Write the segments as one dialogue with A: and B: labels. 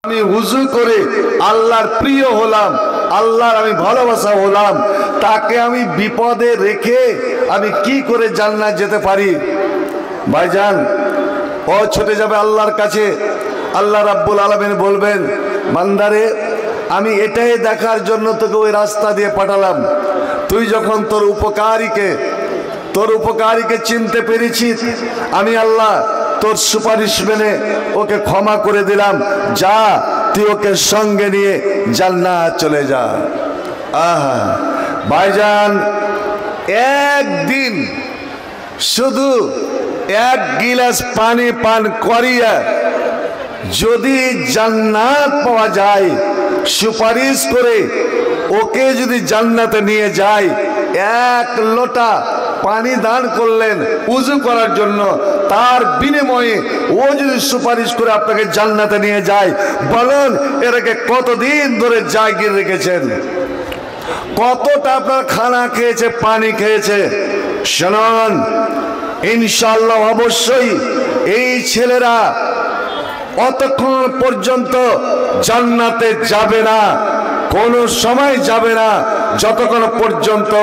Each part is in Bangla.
A: আমি ওযু করে আল্লাহর প্রিয় হলাম, আল্লাহর আমি ভালোবাসা হলাম, তাকে আমি বিপদে রেখে আমি কি করে জান্নাত যেতে পারি? ভাইজান, ও ছুটে যাবে আল্লাহর কাছে। আল্লাহ রাব্বুল আলামিন বলবেন, বান্দারে আমি এটাই দেখার জন্য তোকে ওই রাস্তা দিয়ে পাঠালাম। তুই যখন তোর উপকারীকে চিনতে পেরেছিস, আমি আল্লাহ তোর সুপারিশ মেনে ওকে ক্ষমা করে দিলাম। যা, তুই ওকে সঙ্গে নিয়ে জান্নাত চলে যা। আহা ভাইজান, একদিন শুধু এক গিলাস পানি পান করিয়া যদি জান্নাত পাওয়া যায়, সুপারিশ করে ওকে যদি জান্নাতে নিয়ে যায়, এক লোটা পানি দান করলেন উযু করার জন্য, তার বিনিময়ে ও যদি সুপারিশ করে আপনাকে জান্নাতে নিয়ে যায়, বলেন এটাকে কতদিন ধরে জাগিয়ে রেখেছেন? কতটা আপনার খানা খেয়েছে, পানি খেয়েছে? শুনুন, ইনশাআল্লাহ অবশ্যই এই ছেলেরা অতক্ষণ পর্যন্ত জান্নাতে যাবে না, কোনো সময় যাবে না, যতক্ষণ পর্যন্ত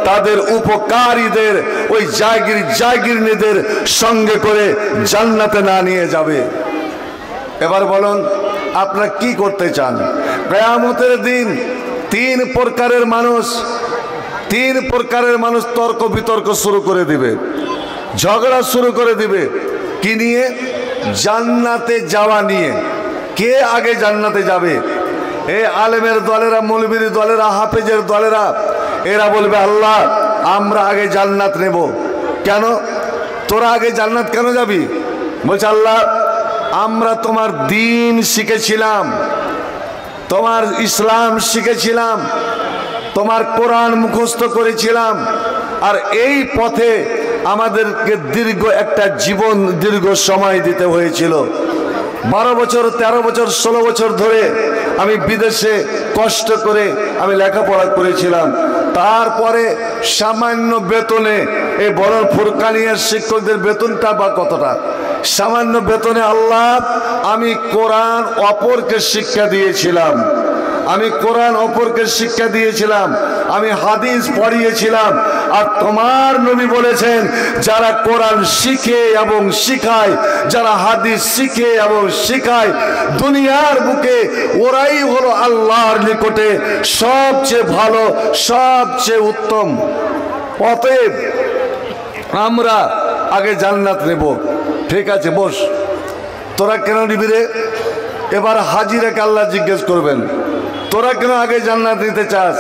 A: তাদের উপকারীদের ওই জাগিরনীদের সঙ্গে করে জান্নাতে না নিয়ে যাবে। এবার বলুন আপনারা কি করতে চান? কিয়ামতের দিন তিন প্রকারের মানুষ তর্ক বিতর্ক শুরু করে দিবে, ঝগড়া শুরু করে দিবে। কি নিয়ে? জান্নাতে যাওয়া নিয়ে। কে আগে জান্নাতে যাবে? এই আলেমের দলেরা, মৌলবীর দলেরা, হাফেজের দলেরা, এরা বলবে আল্লাহ আমরা আগে জান্নাত নেব। কেন? তোরা আগে জান্নাত কেন যাবি? বলছে আল্লাহ আমরা তোমার দ্বীন শিখেছিলাম, তোমার ইসলাম শিখেছিলাম, তোমার কোরআন মুখস্থ করেছিলাম, আর এই পথে আমাদেরকে দীর্ঘ একটা জীবন, দীর্ঘ সময় দিতে হয়েছিল। 12 বছর, 13 বছর, 16 বছর ধরে আমি বিদেশে কষ্ট করে আমি লেখাপড়া করেছিলাম। তারপরে সামান্য বেতনে, এই বড় ফুরকানিয়ার শিক্ষকদের বেতনটা বা কতটা, সামান্য বেতনে আল্লাহ আমি কোরআন অপরকে শিক্ষা দিয়েছিলাম, আমি কোরআন অপরকে শিক্ষা দিয়েছিলাম, আমি হাদিস পড়িয়েছিলাম। আর তোমার নবী বলেছেন যারা কোরআন শিখে এবং শিখায়, যারা হাদিস শিখে এবং শিখায়, দুনিয়ার বুকে ওরাই হলো আল্লাহর নিকটে সবচেয়ে ভালো, সবচেয়ে উত্তম। অতএব আমরা আগে জান্নাত নেব। ঠিক আছে বস, তোরা কেন নিবি রে? এবার হাজিরাকে আল্লাহ জিজ্ঞেস করবেন, তোরা কেন আগে জান্নাত নিতে চাস?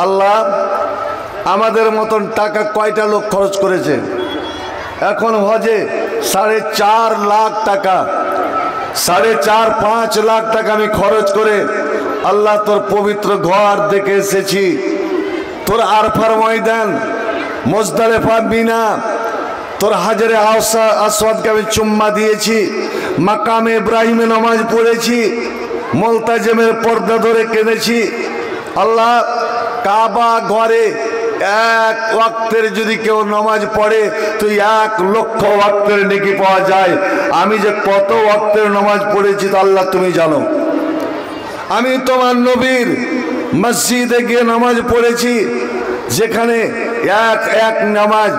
A: আল্লাহ আমাদের মতন টাকা কয়টা লোক খরচ করেছে? এখন হজে 4.5 লাখ টাকা, 4.5-5 লাখ টাকা আমি খরচ করে আল্লাহ তোর পবিত্র ঘর দেখে এসেছি। তোর আরফার ময়দান, মুজদালিফা, মিনা, তোর হাজারে আসওয়াদকে আমি চুম্মা দিয়েছি, মাকামে ইব্রাহিমে নামাজ পড়েছি, মুলতাজিমের পর্দা ধরে কেঁদেছি। আল্লাহ কাবা ঘরে এক ওয়াক্তের যদি কেউ নামাজ পড়ে তো 1 লক্ষ ওয়াক্তের নেকি পাওয়া যায়। আমি যে কত ওয়াক্তের নামাজ পড়েছি তো আল্লাহ তুমি জানো। আমি তোমার নবীর মসজিদে গিয়ে নামাজ পড়েছি, যেখানে এক নামাজ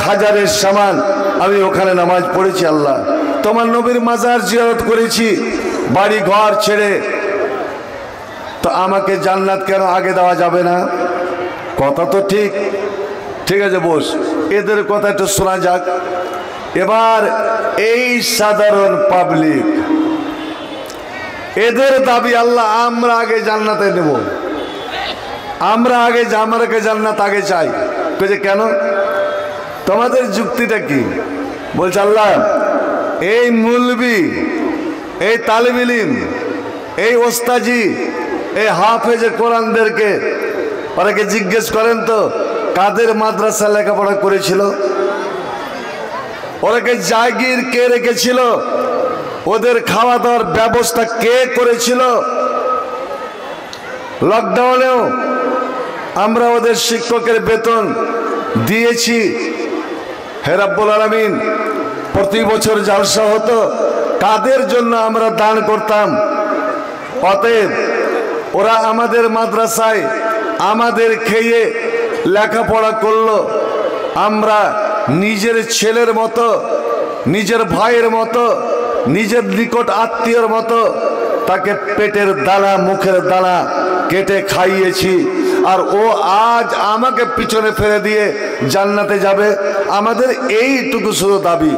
A: 1000-এর সমান, আমি ওখানে নামাজ পড়েছি। আল্লাহ তোমার নবীর মাজার জিয়ারত করেছি বাড়ি ঘর ছেড়ে। তো আমাকে জান্নাত কেন আগে দেওয়া যাবে না? কথা তো ঠিক। ঠিক আছে বস, এদের কথা একটু শোনা যাক। এবার এই সাধারণ পাবলিক, এদের দাবি আল্লাহ আমরা আগে জান্নাতে নেব, আমরা আগে, আমাকে জান্নাত আগে চাই। কেন? তোমাদের যুক্তিটা কি? বলছে আল্লাহ এই মুলবি, এই তালিব ইলম, এই ওস্তাজি, এই হাফেজে কোরআনদেরকে ওরাকে জিজ্ঞেস করেন তো কাদের মাদ্রাসা লেখাপড়া করেছিল? ওরাকে জাগির কে রেখেছিল? ওদের খাওয়া দাওয়ার ব্যবস্থা কে করেছিল? লকডাউনেও আমরা ওদের শিক্ষকের বেতন দিয়েছি। হে রাব্বুল আলামিন, প্রতি বছর জালসা হতো, কাদের জন্য আমরা দান করতাম? অতএব ওরা আমাদের মাদ্রাসায় আমাদের খেয়ে লেখাপড়া করলো, আমরা নিজের ছেলের মতো, নিজের ভাইয়ের মতো, নিজের নিকট আত্মীয়র মতো তাকে পেটের দানা মুখের দানা কেটে খাইয়েছি, আর ও আজ আমাকে পিছনে ফেলে দিয়ে জান্নাতে যাবে। আমাদের এইটুকু শুধু দাবি,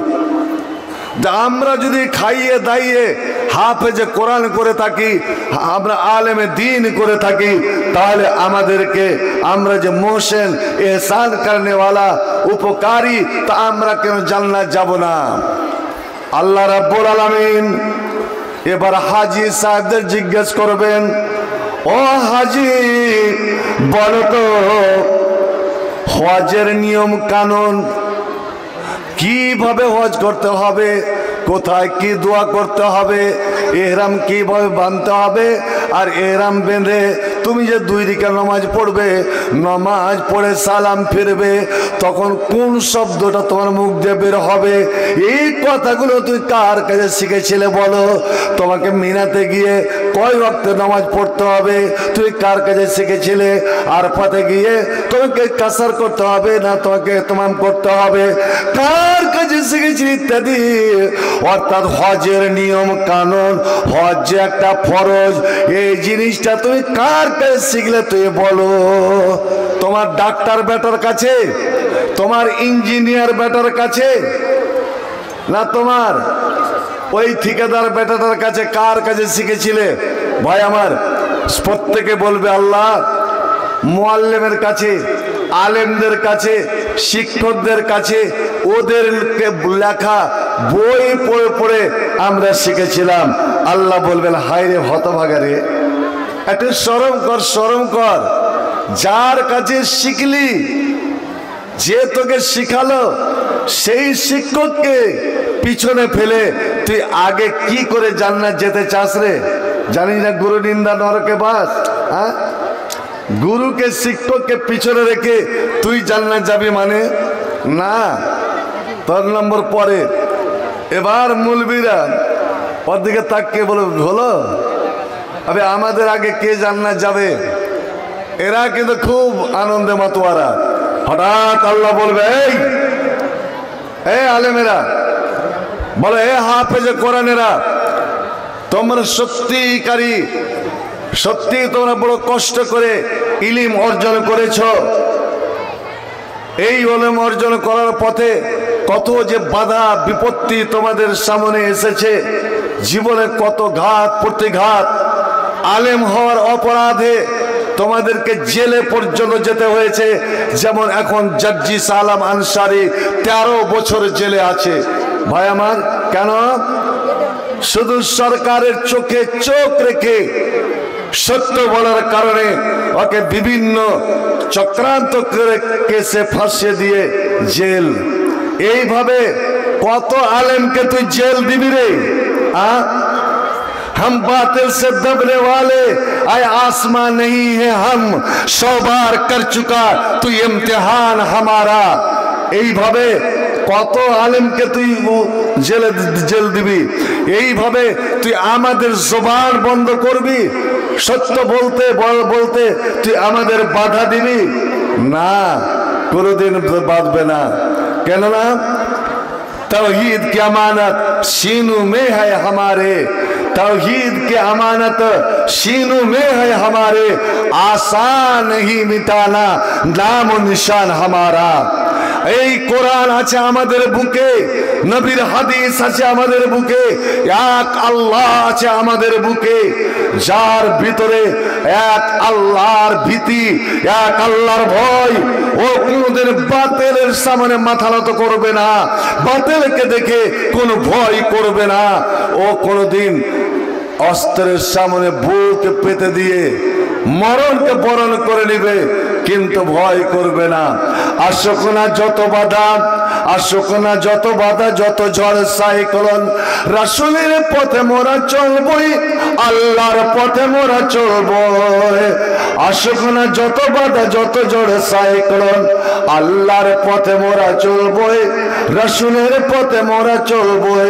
A: আমরা যদি খাইয়ে দাইয়ে হাফেজে কোরআন করে থাকি, আমরা আলেমে দ্বীন করে থাকি, তাহলে আমাদেরকে আমরা যে মোহসেন এহসান করনেওয়ালা উপকারী, তা আমরা কেন জান্নাত যাব না? আল্লাহ রাব্বুল আলামিন এবার হাজী সাহেবদের জিজ্ঞেস করবেন, ও হাজী বলো তো হজের নিয়ম কানুন, কিভাবে হজ করতে হবে, কোথায় কি দোয়া করতে হবে, এহরাম কিভাবে বাঁধতে হবে, আর এহরাম বেঁধে তুমি যে 2 রাকাত নামাজ পড়বে, নামাজ পড়ে সালাম ফিরবে, তখন কোন শব্দটা তোমার মুখ দিয়ে বের হবে, এই কথাগুলো তুই কার কাছে শিখেছিলে বলো? তোমাকে মিনাতে গিয়ে কয় ওয়াক্ত নামাজ পড়তে হবে তুই কার কাছে শিখেছিলে? আরফাতে গিয়ে তোমাকে কাসার করতে হবে না তোমাকে ইতমাম করতে হবে, কার কাছে শিখেছিলি ইত্যাদি। অর্থাৎ হজের নিয়ম কানুন, হজ যে একটা ফরজ, এই জিনিসটা তুমি কার কাছে শিখলে তুই বলো? তোমার ডাক্তার বেটার কাছে, তোমার ইঞ্জিনিয়ার বেটার কাছে, না তোমার ওই ঠিকাদার বেটাটার কাছে? কার কাছে শিখেছিলে? ভাই আমার, প্রত্যেকে বলবে আল্লাহ মুআল্লিমের কাছে, আলেমদের কাছে, শিক্ষকদের কাছে, ওদেরকে লেখা বই পড়ে পড়ে আমরা শিখেছিলাম। আল্লাহ বলবেন হায় রে হতভাগা রে, একটু শরম কর, শরম কর। যার কাছে শিখলি, যে তোকে শিখালো, সেই শিক্ষককে পিছনে ফেলে তুই আগে কি করে জান্নাত যেতে চাস রে? জানি না গুরু নিন্দা নরকে বাস। হ্যাঁ, গুরুকে শিক্ষককে পিছনে রেখে তুই জান্নাত যাবি মানে না। 3 নম্বর পরে এবার মুলবিরা ওর দিকে তাকিয়ে বলে হলো আবে আমাদের আগে কে জান্নাত যাবে? এরা কিন্তু খুব আনন্দে মাতোয়ারা। হঠাৎ আল্লাহ বলবে এই আলেমেরা, বলে এ হাফেজে কোরআনেরা, তোমরা সত্যিকারী, সত্যি তোমরা বড় কষ্ট করে ইলিম অর্জন করেছ। এই ইলম অর্জন করার পথে কত যে বাধা বিপত্তি তোমাদের সামনে এসেছে, জীবনে কত ঘাত প্রতিঘাত, আলেম হওয়ার অপরাধে তোমাদেরকে জেলে পর্যন্ত যেতে হয়েছে। যেমন এখন জাজ্জি সালাম আনসারি 13 বছর জেলে আছে। ভাই আমার, কেন? শুধু সরকারের চোখে চোখ রেখে সত্য বলার কারণে ওকে বিভিন্ন চক্রান্ত করে কেসে ফাঁসিয়ে দিয়ে জেল। এইভাবে কত আলেমকে তুই জেল দিবি রে? हम बातिल से दबने वाले आए आसमां नहीं है, हम 100 बार कर चुका तू इम्तिहान हमारा। এইভাবে কত আলেমকে তুই জেল দিবি? এইভাবে তুই আমাদের জবান বন্ধ করবি? সত্য বলতে বলতে তুই আমাদের বাধা দিবি? না, কোনোদিন বাঁধবে না। কেননা तौहीद की अमानत सीनों में है हमारे, तौहीद की अमानत सीनों में है हमारे, आसान नहीं मिटाना नाम निशान हमारा। এই কোরআন আছে আমাদের বুকে, নবীর হাদিস আছে আমাদের বুকে, এক আল্লাহ আছে আমাদের বুকে, যার ভিতরে এক আল্লাহর ভীতি, এক আল্লাহর ভয়। ও কোনদিন বাতিলের সামনে মাথা নত করবে না, বাতিলকে দেখে কোনো ভয় করবে না। ও কোনদিন অস্ত্রের সামনে বুক পেতে দিয়ে মরণকে বরণ করে নেবে, কিন্তু ভয় করবে না। আসুক না যত বাধা, আসুক না যত বাধা, যত ঝড় সাইক্লোন, রাসূলের পথে মোরা চলবই, আল্লাহর পথে মোরা চলবই। আসুক না যত বাধা, যত ঝড় সাইক্লোন, আল্লাহর পথে মোরা চলবই, রাসূলের পথে মোরা চলবই।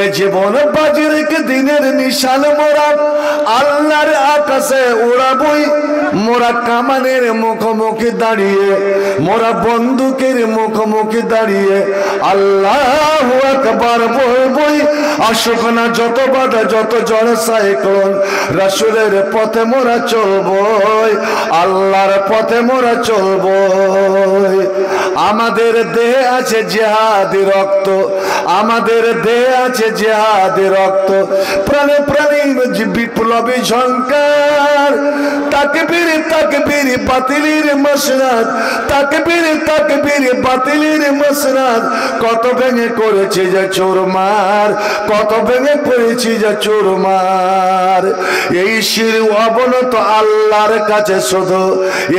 A: এ জীবন বাজি রেখে দিনের নিশান মোরা, আল্লাহ আকাশে উড়াবই মোরা কামানের মুখোমুখি দাঁড়িয়ে, মোরা বন্দুকের মুখোমুখি দাঁড়িয়ে আল্লাহু আকবার বলবই। আসুক না যত বাধা যত ঝড় সাইক্লোন, রাসূলের পথে মোরা চলবই, আল্লাহর পথে মোরা চলবই। আমাদের দেহে আছে জিহাদি রক্ত, আমাদের দেহে আছে জিহাদি রক্ত। প্রাণে প্রাণে বিপ্লবী ঝঙ্কার, তাকবীর তাকবীর বাতিলের মসনদ, তাকবীর তাকবীর বাতিলের মসনদ। কত ভেঙে করেছি যে চুরমার, কত ভেঙে করেছি যে চুরমার। এই শির অবনত আল্লাহর কাছে শুধু,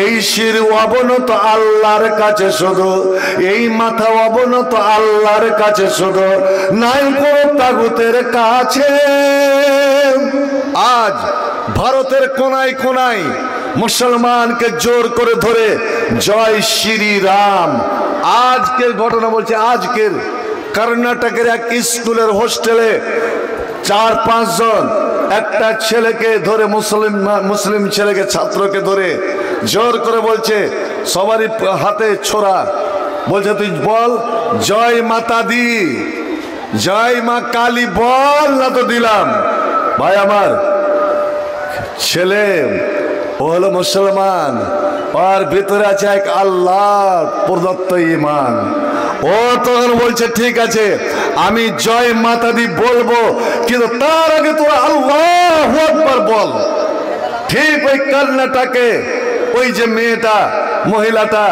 A: এই শির অবনত আল্লাহর কাছে শুধু, এই মাথা অবনত আল্লাহর কাছে শুধু, নাই কোনো তাগুতের কাছে। আজ ভারতের কোনায় কোনায় মুসলমানকে জোর করে ধরে জয় শ্রী রাম। আজকের ঘটনা বলছে, আজকের কর্ণাটকের এক স্কুলের হোস্টেলে 4-5 জন একটা ছেলেকে ধরে, মুসলিম ছেলেকে, ছাত্রকে ধরে জোর করে বলছে, সবারই হাতে ছোরা, বলছে তুই বল জয় মাতা দি, জয় মা কালী বল, না তো দিলাম। ভাই আমার, ছেলে ও হলো মুসলমান, আর ভিতরে আছে এক আল্লাহ প্রদত্ত ঈমান। ও তখন বলছে ঠিক আছে আমি জয় মাতা দি বলবো, কিন্তু তার আগে তোরা আল্লাহু আকবার বল। ঠিক ওই কর্ণাটকে ওই যে মেয়েটা, মহিলাটা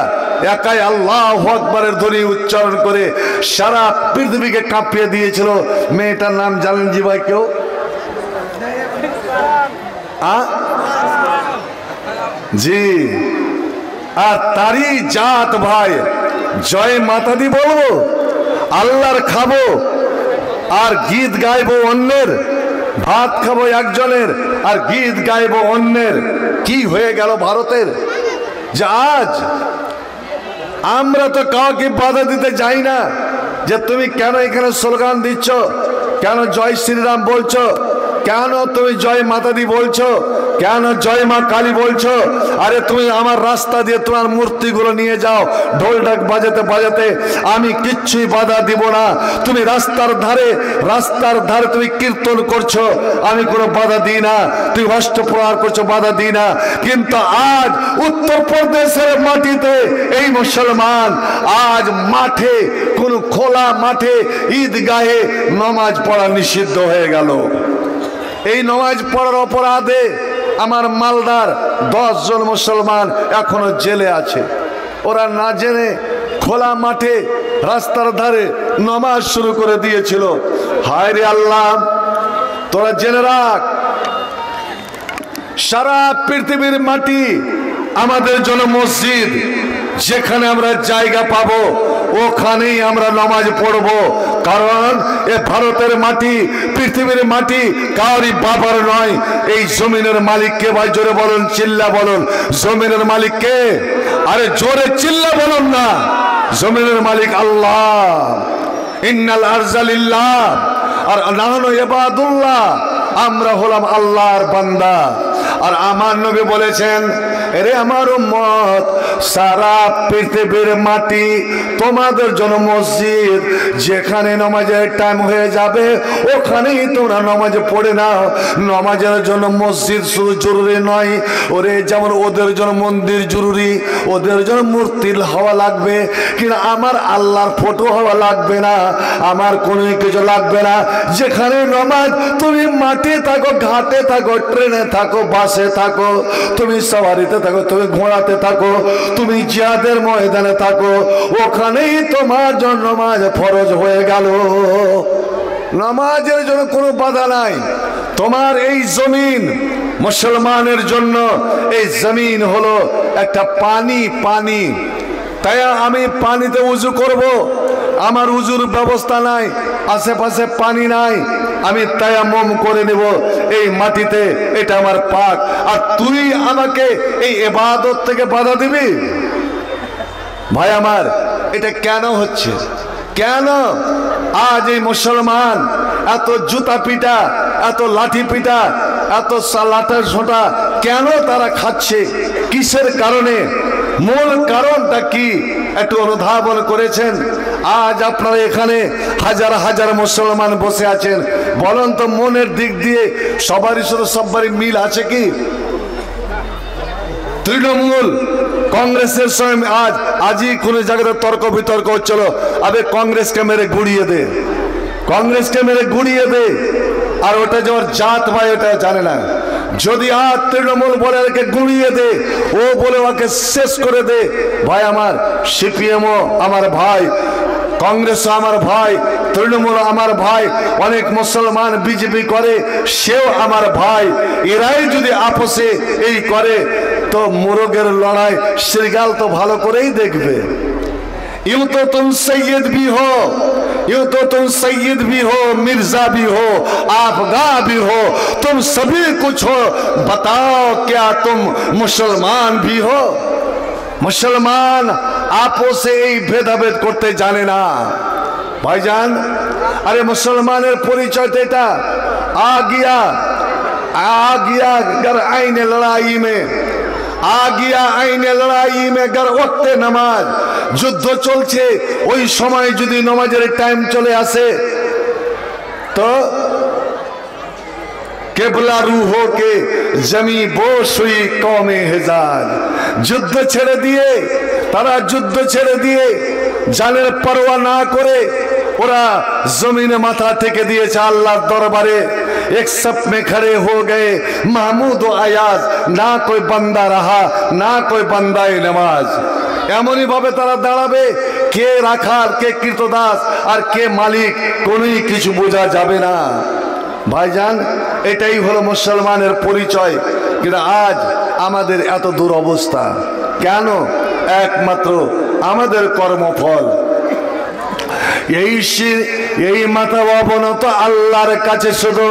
A: একাই আল্লাহু আকবারের ধ্বনি উচ্চারণ করে সারা পৃথিবীকে কাঁপিয়ে দিয়েছিল। মেয়েটার নাম জানেন জি ভাই কেউ? জি, আর তারই জাত ভাই। জয় মাতা দি বলবো, আল্লাহর খাবো আর গীত গাইবো অন্যের, ভাত খাবো একজনের আর গীত গাইবো অন্যের। কি হয়ে গেল ভারতের যে আজ আমরা তো কাউকে বাধা দিতে যাই না যে তুমি কেন এখানে স্লোগান দিচ্ছ, কেন জয় শ্রীরাম বলছো, কেন তুমি জয় মাতা দি বলছো, কেন জয় মা কালী বলছো। আরে তুমি আমার রাস্তা দিয়ে তোমার মূর্তিগুলো নিয়ে যাও ঢোল ঢাক বাজাতে বাজাতে, আমি কিচ্ছুই বাধা দিব না। তুমি রাস্তার ধারে তুমি কীর্তন করছো, আমি কোনো বাধা দিই না। তুমি অষ্ট প্রহার করছো, বাধা দিই না। কিন্তু আজ উত্তরপ্রদেশের মাটিতে এই মুসলমান আজ মাঠে, কোন খোলা মাঠে ঈদগাহে নামাজ পড়া নিষিদ্ধ হয়ে গেল। এই নামাজ পড়ার অপরাধে আমার মালদার 10 জন মুসলমান এখনো জেলে আছে। ওরা না জেনে খোলা মাঠে রাস্তার ধারে নামাজ শুরু করে দিয়েছিল। হায় রে আল্লাহ, তোরা জেনে রাখ, সারা পৃথিবীর মাটি আমাদের জন্য মসজিদ। যেখানে আমরা জায়গা পাবো ওখানেই আমরা নামাজ পড়বো। কারণ এ ভারতের মাটি, পৃথিবীর মাটি কারই বাবার নয়। এই জমিনের মালিক কে ভাই? জোরে বলুন, চিল্লা বলুন, জমিনের মালিক কে? আরে জোরে চিল্লা বলুন না। জমিনের মালিক আল্লাহ। ইন্নাল আরজা লিল্লাহ, আর নাহনু ইবাদুল্লাহ, আমরা হলাম আল্লাহর বান্দা। আর আমার নবী বলেছেন, এরে আমার উম্মত, সারা পৃথিবীর মাটি তোমাদের জন্য মসজিদ। যেখানে নামাজের টাইম হয়ে যাবে ওখানেই তোমরা নামাজ পড়ে নাও। নামাজের জন্য মসজিদ শুধু জরুরি নয়, ওরে যেমন ওদের জন্য মন্দির জরুরি, ওদের জন্য মূর্তির হওয়া লাগবে, কিন্তু আমার আল্লাহর ফটো হওয়া লাগবে না, আমার কোনো কিছু লাগবে না। যেখানে নামাজ, তুমি মাঠে থাকো, ঘাটে থাকো, ট্রেনে থাকো, বাসে থাকো, তুমি সওয়ারিতে থাকো, তুমি ঘোড়াতে থাকো, তুমি জিহাদের ময়দানে থাকো, ওখানেই তোমার জন্য নামাজ ফরজ হয়ে গেল। নামাজের জন্য কোনো বাধা নাই। তোমার এই জমিন মুসলমানের জন্য, এই জমিন হলো একটা পানি। তাই আমি পানিতে উজু করব, আমার উজুর ব্যবস্থা নাই, আশেপাশে পানি নাই, আমি তায়াম্মুম করে নেব এই মাটিতে, এটা আমার পাক। আর তুই আমাকে এই ইবাদত থেকে বাধা দিবি? ভাই আমার, এটা কেন হচ্ছে? কেন আজ এই মুসলমান এত জুতা পিটা, এত লাঠি পিটা, এত লাঠা ঝোঁটা কেন তারা খাচ্ছে? কিসের কারণে? মূল কারণটা কি একটু অনুধাবন করেছেন? আজ আপনারা এখানে হাজার হাজার মুসলমান বসে আছেন, বলেন তো মনের দিক দিয়ে সবারই সাথে সবারই মিল আছে কি? তৃণমূল কংগ্রেসের সঙ্গে আজই কোন জায়গায় তর্ক বিতর্ক হচ্ছিল, আবে কংগ্রেসকে মেরে গুড়িয়ে দে, কংগ্রেসকে মেরে গুড়িয়ে দে। আর ওটা যে ওর জাত ভাই ওটা জানে না, যদি আর তৃণমূল বলে ওকে গুড়িয়ে দে, ও বলে ওকে শেষ করে দে। ভাই আমার সিপিএমও আমার ভাই, কংগ্রেসও আমার ভাই, তৃণমূল আমার ভাই, অনেক মুসলমান বিজেপি করে সেও আমার ভাই। এরাই যদি আপোষে এই করে তো মোরগের লড়াই শ্রীগাল তো ভালো করেই দেখবে। यूं तो तुम सैयद भी हो, यूं तो तुम सैयद भी हो, मिर्जा भी हो, आपगा भी हो, तुम सभी कुछ हो, बताओ क्या तुम मुसलमान भी हो? मुसलमान आपस से भेदाभेद करते जाने ना भाईजान। अरे मुसलमानेर परिचय तो एटा आ गया गर आईने लड़ाई में, आ गया आईने लड़ाई में गर वक्ते नमाज। যুদ্ধ চলছে ওই সময় যদি নামাজের টাইম চলে আসে তো কেবলা রূহ কে জমি বোশ হুই কওমে হিজাজ। যুদ্ধ ছেড়ে দিয়ে তারা যুদ্ধ ছেড়ে দিয়ে জানের পরোয়া না করে ওরা জমিনে মাথা টেকে দিয়েছে আল্লাহর দরবারে। एक सफ में खड़े हो गए महमूद व अयाज, ना कोई बंदा रहा ना कोई बंदा नमाज। এমনই ভাবে তারা দাঁড়াবে, কে রাখাল কে কৃতদাস আর কে মালিক কোনোই কিছু বোঝা যাবে না। ভাইজান এটাই হলো মুসলমানের পরিচয়। কিন্তু আজ আমাদের এত দুরবস্থা কেন? একমাত্র আমাদের কর্মফল। এই মাথা অবনত আল্লাহর কাছে শুধু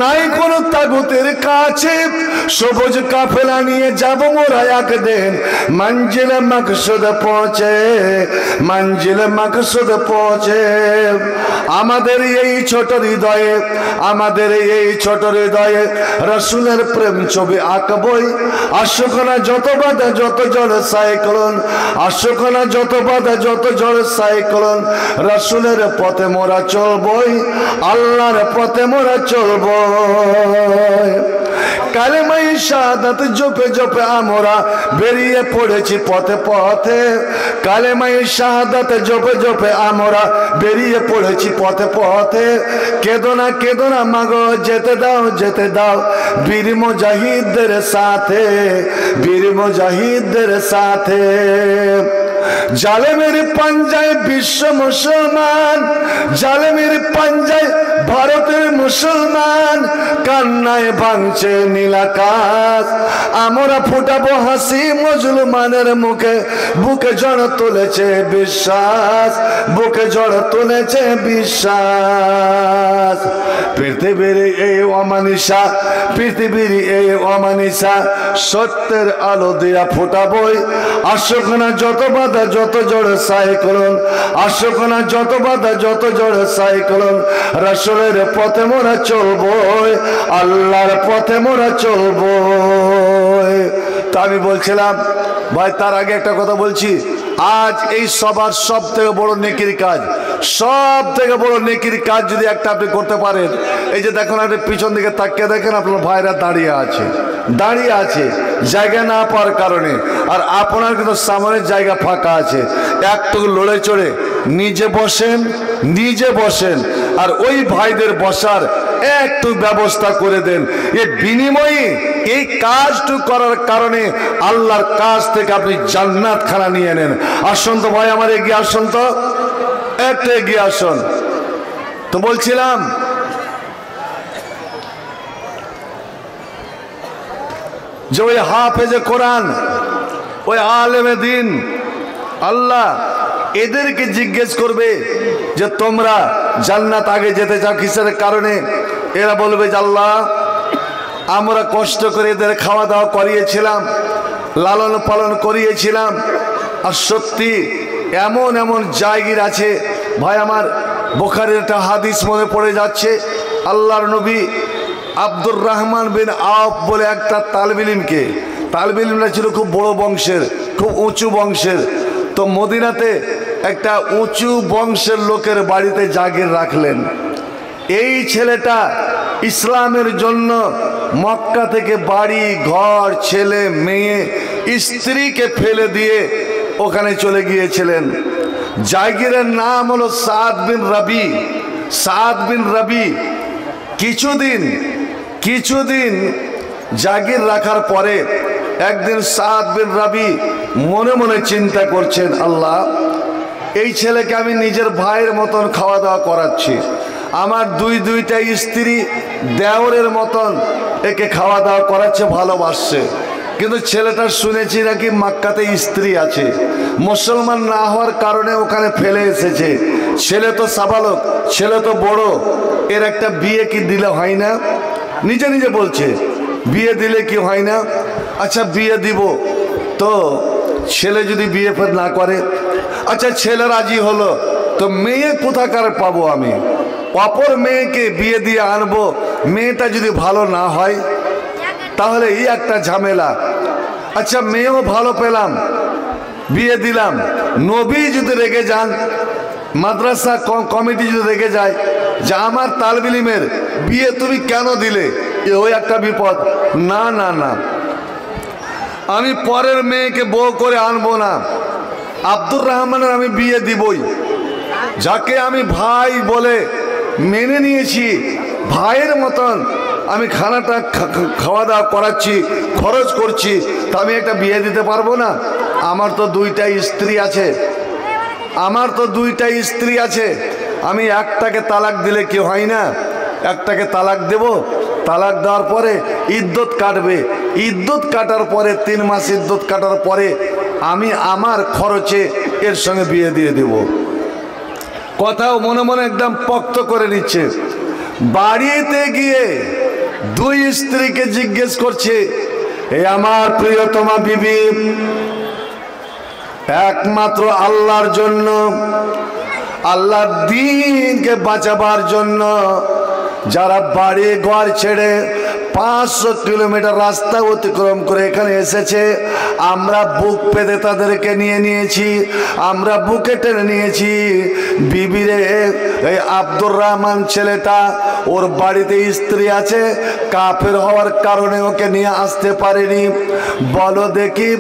A: নাই কোন তাগুতের কাছে। সবুজ কাফেলা নিয়ে যাব মোরা একদিন মঞ্জিল মকসুদ পৌঁছে, মঞ্জিল মকসুদ পৌঁছে। আমাদের এই ছোট হৃদয়ে, আমাদের এই ছোট হৃদয়ে রসুলের প্রেম ছবি আঁকবই। আসুক না যত বাধা যত ঝড় সাইক্লোন, আসুক না যত বাধা যত ঝড় সাইক্লোন, রসুলের পথে মোরা চলবই, আল্লাহর পথে মোরা চলবই। কালেমাই শাহাদাত জপে জপে আমরা বেরিয়ে পড়েছি পথে পথে, কালেমাই শাহাদাত জপে জপে আমরা বেরিয়ে পড়েছি পথে পথে। কেদো না মাগো যেতে দাও যেতে দাও বীর মুজাহিদদের সাথে, বীর মুজাহিদদের সাথে। জালেমের পাঞ্জায় বিশ্ব মুসলমান, জালেমের পাঞ্জায় ভারতের মুসলমান, কান্নায় ভাঙছে নীল আকাশ। আমরা ফুটাবো হাসি মুসলমানের মুখে, বুকে ঝড় তুলেছে বিশ্বাস, বুকে ঝড় তুলেছে বিশ্বাস। পৃথিবীর এই অমানিসা, পৃথিবীর এই অমানিসা সত্যের আলো দিয়া ফুটাবই। আসুক না যত বাধা যত ঝড় সাইক্লোন, আসুক না যত বাধা যত ঝড় সাইক্লোন, রাসূলের পথে মোরা চলবই, আল্লাহর পথে মোরা চলবই। তা আমি বলছিলাম ভাই, তার আগে একটা কথা বলছি। আজ এই সবার সব থেকে বড় নেকির কাজ, সব থেকে বড় নেকির কাজ যদি একটা আপনি করতে পারেন, এই যে দেখুন আপনি পিছন দিকে তাকিয়ে দেখেন আপনার ভাইরা দাঁড়িয়ে আছে, দাঁড়িয়ে আছে জায়গা না পাওয়ার কারণে, আর আপনার কিন্তু সামনের জায়গা ফাঁকা আছে। একটু লড়ে চড়ে নিজে বসেন, নিজে বসেন, আর ওই ভাইদের বসার একটু ব্যবস্থা করে দেন। এর বিনিময়ে এই কাজটু করার কারণে আল্লাহর কাছ থেকে আপনি জান্নাত খানা নিয়ে নেন। আসুন তো ভাই আমার এগিয়ে আসুন তো, একটু এগিয়ে আসুন। তো বলছিলাম যে ওই হাফেজে কোরআন, ওই আলেমে দিন, আল্লাহ এদেরকে জিজ্ঞেস করবে যে তোমরা জান্নাত আগে যেতে চাও কিসের কারণে? এরা বলবে যে আল্লাহ আমরা কষ্ট করে এদের খাওয়া দাওয়া করিয়েছিলাম, লালন পালন করিয়েছিলাম, আর সত্যি এমন এমন জায়গির আছে ভাই আমার বুখারীর একটা হাদিস মনে পড়ে যাচ্ছে। আল্লাহর নবী আব্দুর রহমান বিন আওফ বলে একটা তালবে ইলমরা ছিল খুব বড় বংশের, খুব উঁচু বংশের। তো মদিনাতে একটা উঁচু বংশের লোকের বাড়িতে জাগির রাখলেন। এই ছেলেটা ইসলামের জন্য মক্কা থেকে বাড়ি ঘর ছেলে মেয়ে স্ত্রীকে ফেলে দিয়ে ওখানে চলে গিয়েছিলেন। জাগিরের নাম হলো সাদ বিন রবি। কিছুদিন জাগির রাখার পরে একদিন সাদ বিন রবি মনে মনে চিন্তা করছেন, আল্লাহ, এই ছেলেকে আমি নিজের ভাইয়ের মতন খাওয়া দাওয়া করাচ্ছি, আমার দুইটা স্ত্রী দেওরের মতন একে খাওয়া দাওয়া করাচ্ছে, ভালোবাসছে, কিন্তু ছেলেটা শুনেছি নাকি মক্কাতে স্ত্রী আছে, মুসলমান না হওয়ার কারণে ওখানে ফেলে এসেছে। ছেলে তো সাবালক, ছেলে তো বড়, এর একটা বিয়ে কি দিলে হয় না? নিজে নিজে বলছে বিয়ে দিলে কি হয় না? আচ্ছা বিয়ে দিব, তো ছেলে যদি বিয়ে ফের না করে, আচ্ছা ছেলে রাজি হলো, তো মেয়ে কোথাকার পাবো আমি? অপর মেয়েকে বিয়ে দিয়ে আনবো, মেয়েটা যদি ভালো না হয় তাহলে এই একটা ঝামেলা। আচ্ছা মেয়েও ভালো পেলাম, বিয়ে দিলাম, নবী যদি রেগে যান, মাদ্রাসা কমিটি যদি রেগে যায় যে আমার তালবে ইলমের বিয়ে তুমি কেন দিলে, ওই একটা বিপদ। না না না, আমি পরের মেয়েকে বউ করে আনবো না, আব্দুর রহমানের আমি বিয়ে দিবই। যাকে আমি ভাই বলে মেনে নিয়েছি, ভাইয়ের মতন আমি খানাটা খাওয়া দাওয়া করাচ্ছি, খরচ করছি, তা আমি একটা বিয়ে দিতে পারবো না? আমার তো দুইটা স্ত্রী আছে, আমি একটাকে তালাক দিলে কি হয় না? একটাকে তালাক দেব, তালাক দেওয়ার পরে ইদ্যত কাটবে, ইদ্যত কাটার পরে 3 মাস ইদ্যত কাটার পরে আমি আমার খরচে এর সঙ্গে বিয়ে দিয়ে দেব। কথাও মনে মনে একদম পক্ত করে নিচ্ছে। বাড়িতে গিয়ে 2 স্ত্রীকে জিজ্ঞেস করছে, এই আমার প্রিয়তমা বিবি, একমাত্র আল্লাহর জন্য, আল্লাহর দ্বীনকে বাঁচাবার জন্য যারা বাড়ি ঘর ছেড়ে 500 কিলোমিটার রাস্তা অতিক্রম করে এখানে এসেছে, আমরা বুক পেতে তাদেরকে নিয়েছি, আমরা বুকে টেনে নিয়েছি। বিবিরে, এই আব্দুর রহমান ছেলেটা, ওর বাড়িতে স্ত্রী আছে, কাফের হওয়ার কারণে ওকে নিয়ে আসতে পারিনি। বলো দেখি,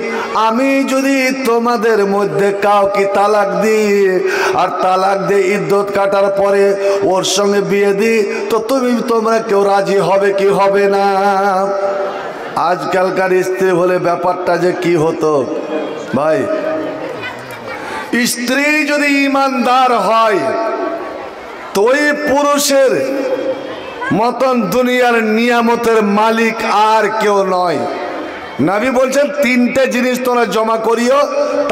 A: আমি যদি তোমাদের মধ্যে কাউকে তালাক দিই, আর তালাক দিয়ে ইদ্যত কাটার পরে ওর সঙ্গে বিয়ে দিই, তো তোমরা কেউ রাজি হবে কি হবে না? আজকালকার স্ত্রী হলে ব্যাপারটা যে কি হতো ভাই। স্ত্রী যদি ইমানদার হয় তো ওই পুরুষের মতন দুনিয়ার নিয়ামতের মালিক আর কেউ নয়। নবী বলছেন 3টে জিনিস তোমরা জমা করিও,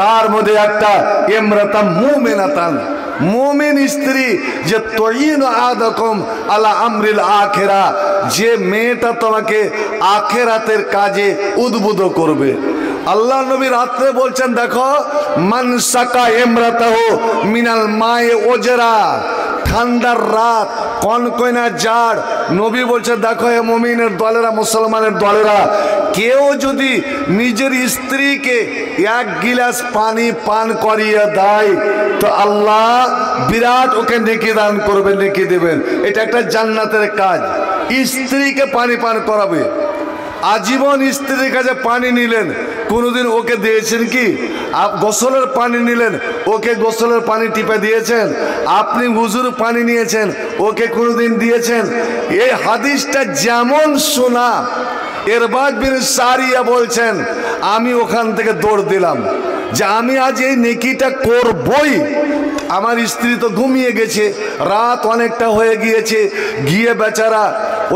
A: তার মধ্যে একটা ইমরাতাম মুমিনাতান, মুমিন স্ত্রী, যে তুইন আদাকুম আলা আমরিল আখিরা, যে মেয়েটা তোমাকে আখিরাতের কাজে উদ্বুদ্ধ করবে। আল্লাহ নবী রাত্রে বলছেন, দেখো, মান সাকা ইমরাতাহু মিনাল মায়ে ওজরা, ঠান্ডার রাত, কনকনা জাড়, নবী বলছে, দেখো হে মুমিনের দলেরা, মুসলমানের দলেরা, কেউ যদি নিজের স্ত্রীকে 1 গিলাস পানি পান করিয়ে দেয় তো আল্লাহ বিরাট ওকে নেকি দান করবেন, নেকি দেবেন। এটা একটা জান্নাতের কাজ। স্ত্রীকে পানি পান করাবে, আজীবন স্ত্রীর কাছে পানি নিলেন, কোনোদিন ওকে দিয়েছেন কি? গোসলের পানি নিলেন, ওকে গোসলের পানি টিপে দিয়েছেন? আপনি হুজুর পানি নিয়েছেন, ওকে কোনোদিন দিয়েছেন? এই হাদিসটা যেমন শোনা, ইরবাদ বিন সারিয়া বলছেন, আমি ওখান থেকে দৌড় দিলাম যে আমি আজ এই নেকিটা করবই। আমার স্ত্রী তো ঘুমিয়ে গেছে, রাত অনেকটা হয়ে গিয়েছে, গিয়ে বেচারা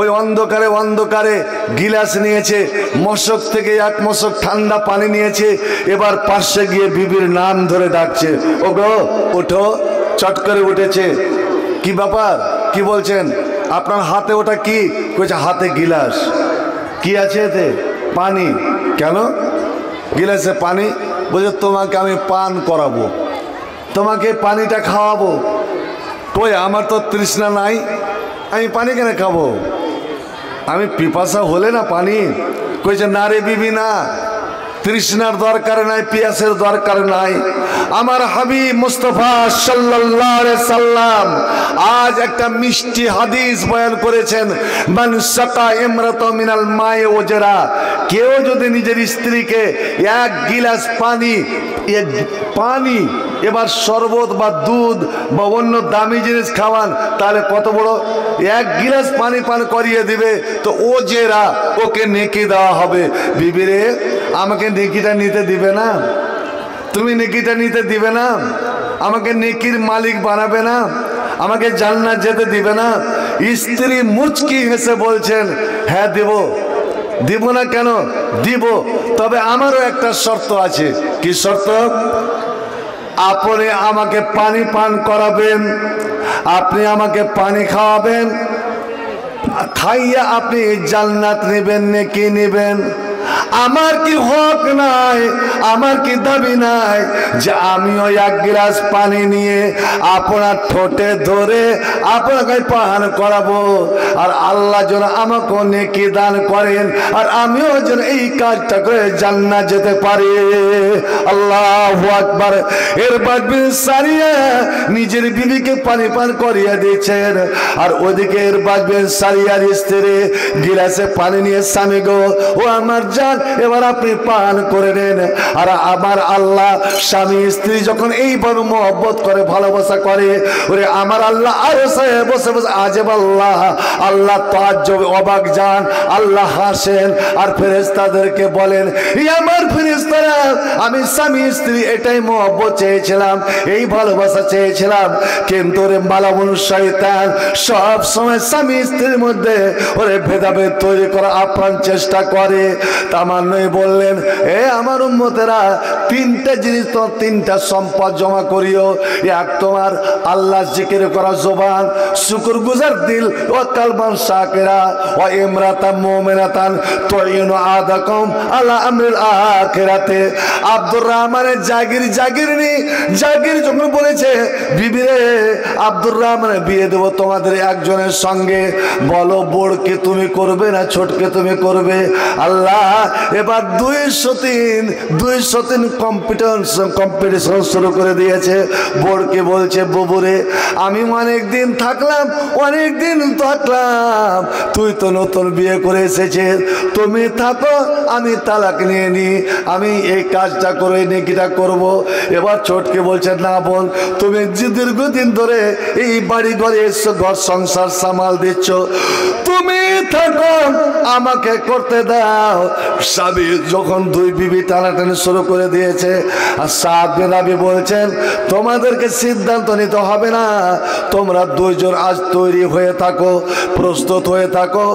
A: ওই অন্ধকারে গিলাস নিয়েছে, মশক থেকে 1 মশক ঠান্ডা পানি নিয়েছে, এবার পাশে গিয়ে বিবির নাম ধরে ডাকছে, ও গো ওঠো। চট করে উঠেছে, কি ব্যাপার, কি বলছেন? আপনার হাতে ওটা কি? কইছে হাতে গিলাস। কি আছে এতে? পানি। কেন গিলাসে পানি? বলছে তোমাকে আমি পান করাবো, তোমাকে পানিটা খাওয়াবো। কই আমার তো তৃষ্ণা নাই, আমি পানি কেন খাবো? আমি পিপাসা হলে না পানি। কইছে না রে বিবি না, তৃষ্ণার দরকার নাই, পিয়াসের দরকার নাই। আমার হাবিব মুস্তাফা সাল্লাল্লাহু আলাইহি সাল্লাম আজ একটা মিষ্টি হাদিস বয়ান করেছেন, মান সাকা ইমরাতু মিনাল মাই ওজরা। কেউ যদি নিজের স্ত্রীকে এক গিলাস পানি এবার শরবত বা দুধ বা অন্য দামি জিনিস খাওয়ান, তাহলে কত বড় এক গিলাস পানি পান করিয়ে দিবে, তো ওজেরা ওকে নেকি দেওয়া হবে। বিবিরে আমাকে নেকিটা নিতে দিবে না? তুমি নেকিটা নিতে দিবে না? আমাকে নেকির মালিক বানাবে না? আমাকে জান্নাত যেতে দিবে না? স্ত্রী মুচকি হেসে বলছেন হ্যাঁ দিব। দিব না কেন? দিব, তবে আমারও একটা শর্ত আছে। কি শর্ত? আপনি আমাকে পানি পান করাবেন, আপনি আমাকে পানি খাওয়াবেন, খাইয়া আপনি জান্নাত নেবেন, নেকি নেবেন। আমার কি হক নাই, আমার কি দাবি নাই যে আমিও এক গ্লাস পানি নিয়ে আপনার ঠোঁটে ধরে আপনাকে পান করাবো, আর আল্লাহ যেন আমাকে নেকি দান করেন, আর আমিও যেন এই কাজটা করে জান্নাত যেতে পারি। আল্লাহু আকবার। এরপর সারিয়া নিজের বিবিকে পানি পান করিয়ে দিচ্ছেন, আর ওদিকে এরপর সারিয়ার স্ত্রী গিলাসে পানি নিয়ে স্বামী গো ও আমার জান এবার আপনি পান করে নেন। আর আমার আল্লাহ স্বামী স্ত্রী যখন এইভাবে মহব্বত করে, ভালোবাসা করে, ওরে আমার আল্লাহ আরশে বসে বসে আজব আল্লাহ, আল্লাহ তাজ্জব অবাক যান, আল্লাহ হাসেন আর ফেরেশতাদেরকে বলেন ই আমার ফেরেশতারা, আমি স্বামী স্ত্রী এটাই মহব্বত চেয়েছিলাম, এই ভালোবাসা চেয়েছিলাম, কিন্তু ওরে মালামুন শয়তান সব সময় স্বামী স্ত্রীর মধ্যে ওরে ভেদাভেদ তৈরি করা আপ্রাণ চেষ্টা করে। তামান্নই বললেন এ আমার উম্মতেরা, তিনটা জিনিস, তো তিনটা সম্পদ জমা করিও। এক তোমার আল্লাহ জিকির করা জবান, শুকরগুজার দিল, ও কালবান শাকিরা, ও ইমরাতান মুমিনাতান তুইনু আদাকুম আলা আমরিল আখিরাতে। আব্দুর রহমানের জাগির যখন বলেছে বিবিরে আব্দুর রহমানের বিয়ে দেবো তোমাদের একজনের সঙ্গে, বলো বড়কে তুমি করবে না ছোটকে তুমি করবে? আল্লাহ এবার 203 কম্পিটিশন শুরু করে দিয়েছে। বোর্ডকে বলছে ববুরে আমি অনেক দিন থাকলাম, তুই তো নতুন বিয়ে করে এসেছিস, তুমি থাকো আমি তালাক নিয়ে নি, আমি এই কাজটা করে নেকিটা করব। এবার ছোটকে বলছে না বোন, তুমি যে দীর্ঘদিন ধরে এই বাড়ি ঘরে এসছো, ঘর সংসার সামাল দিচ্ছ, তুমি থাকো আমাকে করতে দাও। স্বামী যখন দুই বিবি টানাটানি শুরু করে দিয়েছে, আর সাদ বিন রাবি বলছেন তোমাদেরকে সিদ্ধান্ত নিতে হবে না, তোমরা দুইজন আজ তৈরি হয়ে থাকো, প্রস্তুত হয়ে থাকো,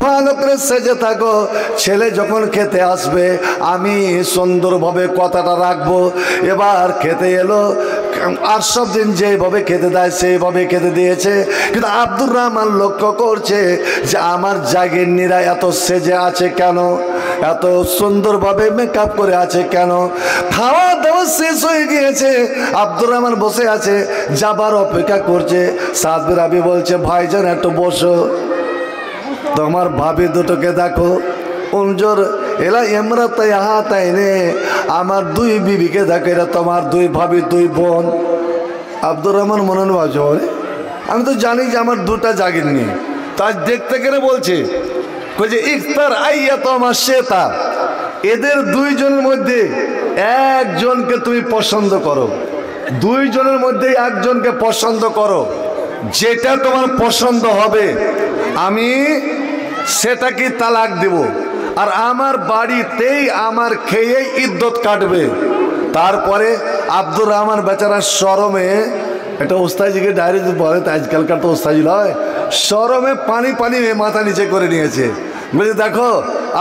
A: ভালো করে সেজে থাকো, ছেলে যখন খেতে আসবে আমি সুন্দরভাবে কথাটা রাখবো। এবার খেতে এলো, আর সব দিন যেভাবে খেতে দেয় সেইভাবে খেতে দিয়েছে, কিন্তু আব্দুর রহমান লক্ষ্য করছে যে আমার জাগিরনিরা এত সেজে আছে কেন, এত সুন্দরভাবে মেকআপ করে আছে কেন? খাওয়া দাওয়া শেষ হয়ে গিয়েছে, আব্দুর রহমান বসে আছে, যাবার অপেক্ষা করছে। সাদ বিন রাবি বলছে ভাইজান একটু বসো, তোমার ভাবি দুটোকে দেখো, উনজোর এলা এমরাতে তাই নে, আমার দুই বিবিকে দেখো, এরা তোমার দুই ভাবি দুই বোন। আব্দুর রহমান মনে ভাবছে আমি তো জানি যে আমার দুটা জাগিরনি, তাই দেখতে কেন বলছে ইফতার আইয়া তো আমার শ্বেতা, এদের দুইজনের মধ্যে একজনকে তুমি পছন্দ করো, দুইজনের মধ্যে একজনকে পছন্দ করো, যেটা তোমার পছন্দ হবে আমি সেটাকে তালাক দেব, আর আমার বাড়িতেই আমার খেয়ে ইদ্যত কাটবে। তারপরে আব্দুর রহমান বেচারা শরমে, একটা ওস্তাজিকে ডাইরেক্ট বলে, আজকালকার তো ওস্তাজি নয়, শরমে পানি মাথা নিচে করে নিয়েছে। বলছে দেখো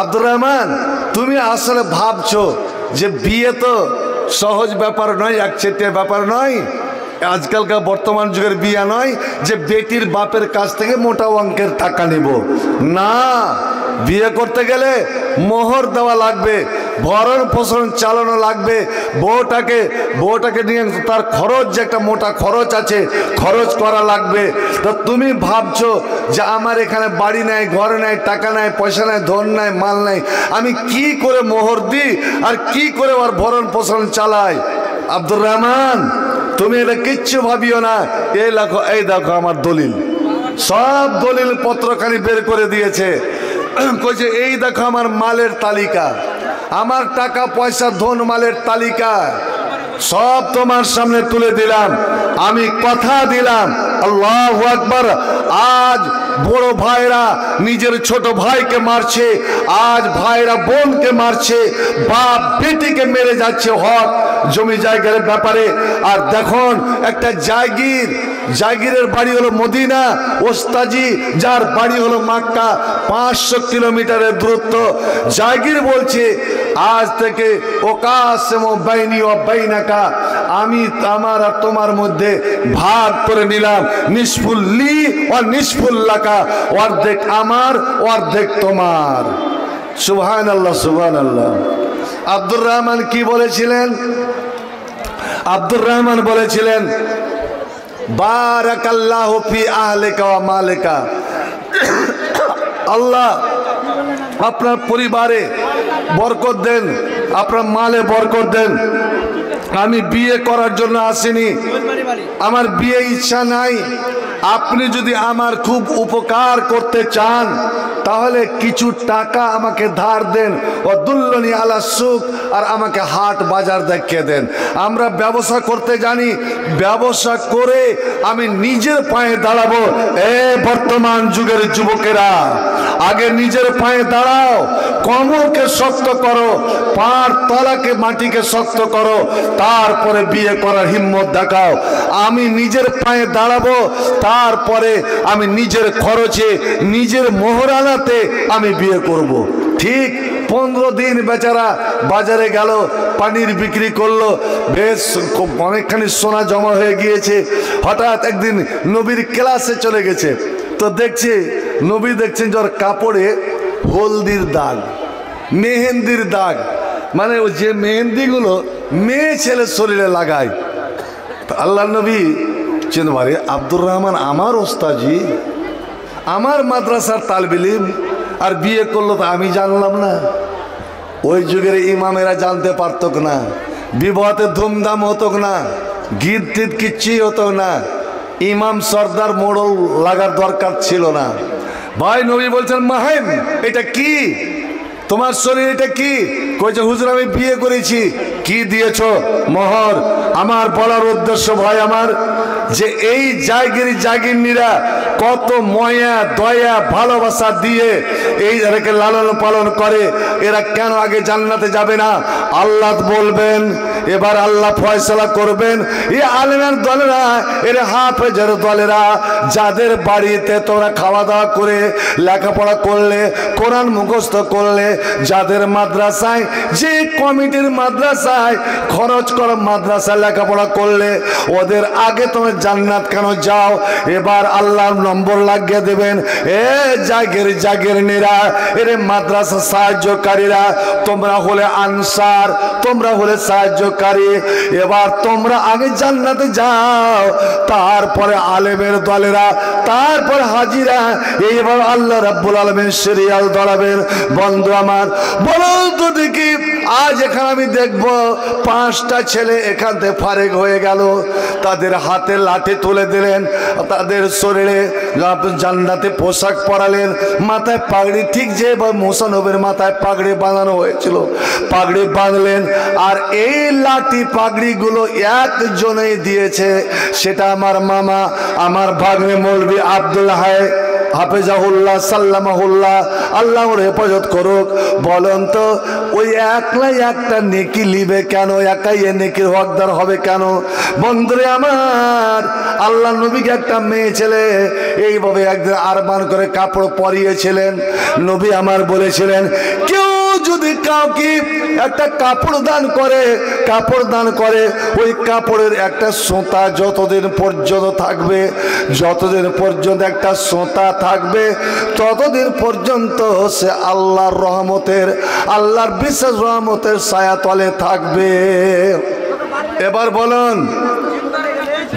A: আব্দুর রহমান, তুমি আসলে ভাবছো যে বিয়ে তো সহজ ব্যাপার নয়, একচেটিয়া ব্যাপার নয়, আজকালকার বর্তমান যুগের বিয়ে নয় যে বেটির বাপের কাছ থেকে মোটা অঙ্কের টাকা নিব, না, বিয়ে করতে গেলে মোহর দেওয়া লাগবে, ভরণ পোষণ চালানো লাগবে, বউটাকে নিয়ে তার খরচ যে একটা মোটা খরচ আছে, খরচ করা লাগবে। তো তুমি ভাবছো যে আমার এখানে বাড়ি নাই, ঘর নাই, টাকা নাই, পয়সা নাই, ধন নাই, মাল নাই, আমি কি করে মোহর দিই আর কি করে ওর ভরণ পোষণ চালাই? আব্দুর রহমান, তুমি এটা কিচ্ছু ভাবিও না। এই দেখো আমার দলিল, সব দলিল পত্রখানি বের করে দিয়েছে। কইছে এই দেখো আমার মালের তালিকা, আমার টাকা পয়সা ধন মালের তালিকা সব তোমার সামনে তুলে দিলাম। আমি কথা দিলাম, আল্লাহু আকবার, আজ বড় ভাইরা নিজের ছোট ভাইকে মারছে, আজ ভাইরা বোনকে মারছে, বাপ বেটিকে মেরে যাচ্ছে হক জমি জায়গার ব্যাপারে। আর দেখুন একটা জাগিরের বাড়ি হলো মদিনা, ওস্তাজি যার বাড়ি হলো মক্কা, 500 কিলোমিটারের দূরত্ব। জাগির বলছে আজ থেকে ওকাসমু বাইনি ওয়া বাইনাকা, আমি আমার আর তোমার মধ্যে ভাগ করে নিলাম, নিসফুল লি ওয়া নিসফুল লাকা, অর্ধেক আমার অর্ধেক তোমার। সুবহানাল্লাহ, সুবহানাল্লাহ। আব্দুর রহমান কি বলেছিলেন? আব্দুর রহমান বলেছিলেন বারাকাল্লাহু ফি আহলিকা ওয়া মালিকা, আল্লাহ আপনার পরিবারে বরকত দেন, আপনার মালে বরকত দেন। আমি বিয়ে করার জন্য আসিনি, আমার বিয়ে ইচ্ছা নাই। আপনি যদি আমার খুব উপকার করতে চান তাহলে কিছু টাকা আমাকে ধার দেন, ও দুল্লনি আলা সুক, আর আমাকে হাট বাজার দেখিয়ে দেন। আমরা ব্যবসা করতে জানি, ব্যবসা করে আমি নিজের পায়ে দাঁড়াবো। বর্তমান যুগের যুবকেরা, আগে নিজের পায়ে দাঁড়াও, কমরকে শক্ত করো, পার তলাকে মাটিকে শক্ত করো, তারপরে বিয়ে করার হিম্মত দেখাও। আমি নিজের পায়ে দাঁড়াবো, তারপরে আমি নিজের খরচে নিজের মোহরানাতে আমি বিয়ে করব। ঠিক 15 দিন বেচারা বাজারে গেল, পানির বিক্রি করলো, বেশ অনেকখানি সোনা জমা হয়ে গিয়েছে। হঠাৎ একদিন নবীর ক্লাসে চলে গেছে, তো দেখছে নবী দেখছেন যে ওর কাপড়ে হলদির দাগ, মেহেন্দির দাগ, মানে ও যে মেহেন্দিগুলো মেয়ে ছেলে শরীরে লাগায়। আল্লাহ নবী চিনবারে আব্দুর রহমান আমার ওস্তাজি, আমার মাদ্রাসার তালবে ইলম, আর বিয়ে করলো তো আমি জানলাম না। ওই যুগের ইমামেরা জানতে পারত না, বিবাহতে ধুমধাম হতো না, গীত টিত কিচ্ছুই হতো না, ইমাম সর্দার মোড়ল লাগার দরকার ছিল না। ভাই নবী বলছেন মাহেম এটা কি, তোমার শরীর এটা কি? কইছে হুজুর আমি বিয়ে করেছি। কি দিয়েছ? মোহর। আমার বলার উদ্দেশ্য ভাই আমার, যে এই জাগিরনিরা কত ময়া দয়া ভালোবাসা দিয়ে এই এরাকে লালন পালন করে, এরা কেন আগে জান্নাতে যাবে না? আল্লাহ বলবেন, এবার আল্লাহ ফয়সালা করবেন। এই আলেমের দলেরা, এর হাফেজের দলেরা, যাদের বাড়িতে তোমরা খাওয়া দাওয়া করে লেখাপড়া করলে, কোরআন মুখস্থ করলে, যাদের মাদ্রাসায়, যে কমিটির মাদ্রাসায় খরচ করা মাদ্রাসায় লেখাপড়া করলে, ওদের আগে তোমরা জান্নাত কেন যাও? এবার আল্লাহর নম্বর লাগিয়ে দেবেন। জাগিরনিরা, এর মাদ্রাসা সাহায্যকারীরা, তোমরা হলে আনসার, তোমরা হলে সাহায্যকারী, এবার তোমরা আগে জান্নাতে যাও, তারপরে আলেমের দলেরা, তারপর হাজিরা। এইবার আল্লাহ রাব্বুল আলামিন সিরিয়াল ধরাবেন। বন্ধু আমার, বলুন তো দেখি, আজ এখানে আমি দেখব 5টা ছেলে এখান থেকে ফারেক হয়ে গেল, তাদের হাতে লাঠি তুলে দিলেন, তাদের শরীরে জান্নাতে পোশাক পরালেন, মাথায় পাগড়ি, ঠিক যে মুসা নবীর মাথায় পাগড়ি বাঁধানো হয়েছিল, পাগড়ি বাঁধলেন। আর এই লাঠি পাগড়িগুলো একজনেই দিয়েছে, সেটা আমার মামা, আমার ভাগ্নে মৌলভী আব্দুল হাই হাফেজাহুল্লাহ সাল্লামাহুল্লাহ, আল্লাহ ওর হেফাজত করুক। বলেন তো ওই একলাই একটা নেকি লিবে কেন? একাই এ নেকির হকদার হবে কেন? বন্ধুরে আমার, আল্লাহ নবীকে একটা মেয়ে ছেলে এইভাবে একদিন আরমান করে কাপড় পরিয়েছিলেন। নবী আমার বলেছিলেন, কেউ যদি কাউকে একটা কাপড় দান করে, ওই কাপড়ের একটা সোঁতা যতদিন পর্যন্ত থাকবে, যতদিন পর্যন্ত একটা সোঁতা থাকবে, ততদিন পর্যন্ত সে আল্লাহর রহমতের, আল্লাহর বিশেষ রহমতের ছায়াতলে থাকবে। এবার বলুন,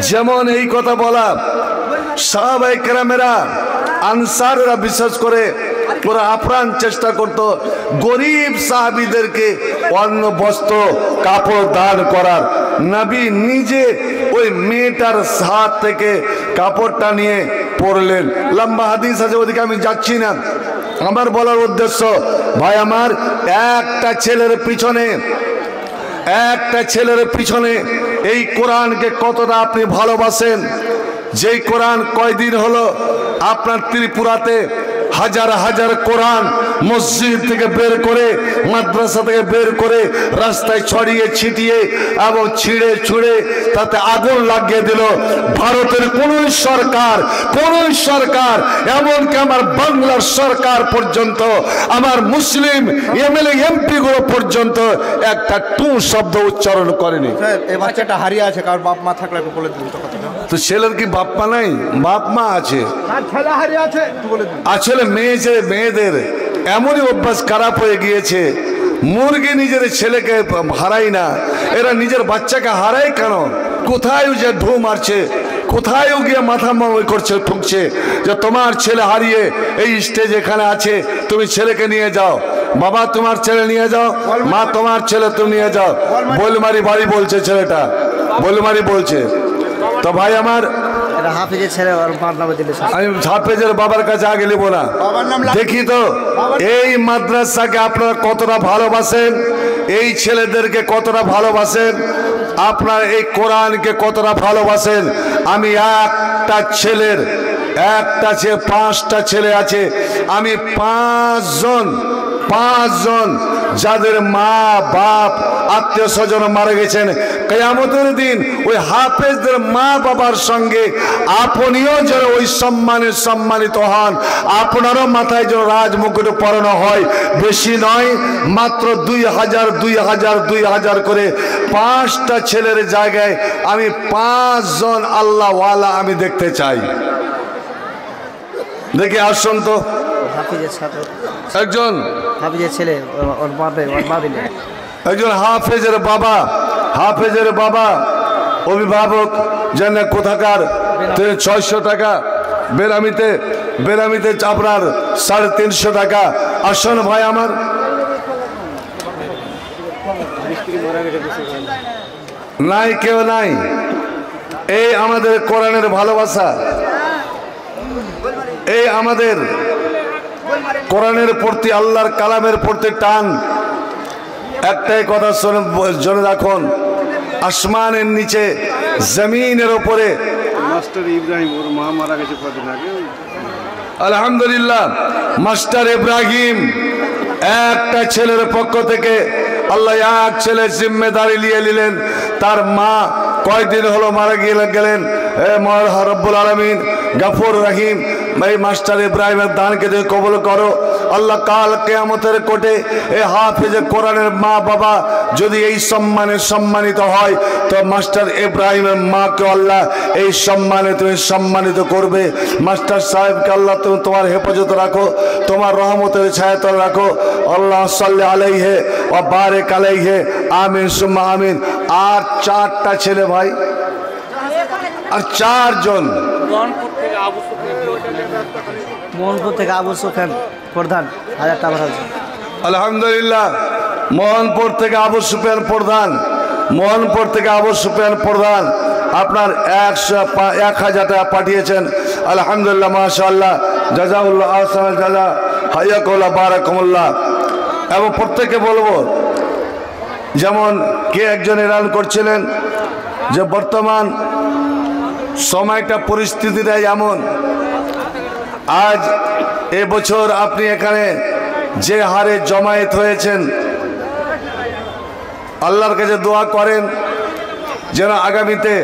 A: যেমন এই কথা বলা সাহাবায়ে কেরামেরা, আনসাররা বিশেষ করে ওরা আপ্রাণ চেষ্টা করত গরিব সাহাবীদেরকে অন্ন বস্ত্র কাপড় দান করার। নবী নিজে ওই মেয়েটার হাত থেকে কাপড়টা নিয়ে পরলেন। লম্বা হাদিস আছে, ওদিকে আমি যাচ্ছি না। আমার বলার উদ্দেশ্য, ভাই আমার, একটা ছেলের পিছনে এই কোরআনকে কতটা আপনি ভালোবাসেন। যেই কোরআন কয়দিন হলো আপনার ত্রিপুরাতে হাজার হাজার কোরআন মসজিদ থেকে বের করে, মাদ্রাসা থেকে বের করে রাস্তায় ছড়িয়ে ছিটিয়ে এবং ছিঁড়ে ছুঁড়ে তাতে আগুন লাগিয়ে দিল। ভারতের কোন সরকার, এমনকি আমার বাংলার সরকার পর্যন্ত, আমার মুসলিম এমএলএ এমপি গুলো পর্যন্ত একটা টু শব্দ উচ্চারণ করেনি।
B: এই বাচ্চাটা হারিয়ে আছে, কারণ বাপ মা থাকলে বলে দিন
A: তো ছেলের কি বাপ মা নাই? বাপ মা আছে,
B: ছেলে হারিয়ে আছে বলে দিন।
A: আসলে মেয়েদের এমনই অভ্যাস খারাপ হয়ে গিয়েছে, মুরগি নিজের ছেলেকে হারাই না, এরা নিজের বাচ্চাকে হারায় কেন? কোথায় যে ঢু মারছে, কোথায় গিয়ে মাথা করছে, ঠুকছে যে তোমার ছেলে হারিয়ে এই স্টেজ এখানে আছে, তুমি ছেলেকে নিয়ে যাও। বাবা তোমার ছেলে নিয়ে যাও, মা তোমার ছেলে তুমি নিয়ে যাও। বলমারি বাড়ি বলছে ছেলেটা, বলমারি বলছে। তো ভাই আমার,
B: হাফেজের ছেলে
A: আমি হাফেজের বাবার কাছে আগে নেবো না। দেখি তো এই মাদ্রাসাকে আপনারা কতটা ভালোবাসেন, এই ছেলেদেরকে কতটা ভালোবাসেন, আপনার এই কোরআনকে কতটা ভালোবাসেন। আমি একটা ছেলে, 5টা ছেলে আছে, আমি 5জন যাদের মা বাপ আত্মীয় স্বজন মারা গেছেন, কিয়ামতের দিন ওই হাফেজদের মা বাবার সঙ্গে আপনিও যেন ওই সম্মানিত হন, আপনারও মাথায় যেন রাজমুকুট পরানো হয়। বেশি নয়, মাত্র 2000 করে 5টা ছেলের জায়গায় আমি 5জন আল্লাহওয়ালা আমি দেখতে চাই। দেখি আসুন তো, একজন
B: হাফেজের ছেলে,
A: একজন হাফেজের বাবা অভিভাবক যেন কোথাকার 600 টাকা, বেরামিতে আপনার 350 টাকা। আসুন ভাই আমার, নাই কেউ নাই। এই আমাদের কোরআনের ভালোবাসা, এই আমাদের কোরআনের প্রতি, আল্লাহর কালামের প্রতি টান। একটাই কথা জেনে রাখুন, আসমানের নিচে জমিনের উপরে
C: মাস্টার ইব্রাহিম, ওর মা মারা গেছে কদিন আগে।
A: আলহামদুলিল্লাহ, মাস্টার ইব্রাহিম একটা ছেলের পক্ষ থেকে আল্লাহ এক ছেলের জিম্মেদারি নিয়ে নিলেন। তার মা কয়দিন হলো মারা গেলেন। রব্বুল আলামিন গফুর রহিম, এই মাস্টার ইব্রাহিমের দানকে তুমি কবুল করো আল্লাহ। কাল কিয়ামতের কোর্টে এই হাফেজ কোরআনের মা বাবা যদি এই সম্মানে সম্মানিত হয়, তো মাস্টার ইব্রাহিমের মাকে আল্লাহ এই সম্মানে তুমি সম্মানিত করবে। মাস্টার সাহেবকে আল্লাহ তুমি তোমার হেফাজত রাখো, তোমার রহমতের ছায়াতলে রাখো। আল্লাহ সাল্লি আলাইহি ওয়া বারিক আলাইহি, আমিন সুম্মা আমিন। আর 4টা ছেলে ভাই, আর 4জন।
B: মোহনপুর থেকে আবু সুফিয়ান প্রধান, 1000 টাকা আছে।
A: আলহামদুলিল্লাহ, মোহনপুর থেকে আবু সুফিয়ান প্রধান, আপনার 1000 টাকা পাঠিয়েছেন। আলহামদুলিল্লাহ, মাশাআল্লাহ, জাযাউল্লাহ আহসানাল জাযা, হায়াকুল্লাহ, বারাকাতুল্লাহ। এবং প্রত্যেককে বলবো, যেমন কে একজন এলান করছিলেন যে বর্তমান সময়টা, পরিস্থিতিটা এমন, আজ এবছর আপনি এখানে যে হারে জমায়েত হয়েছেন, আল্লাহর কাছে দোয়া করেন যেন আগামীতে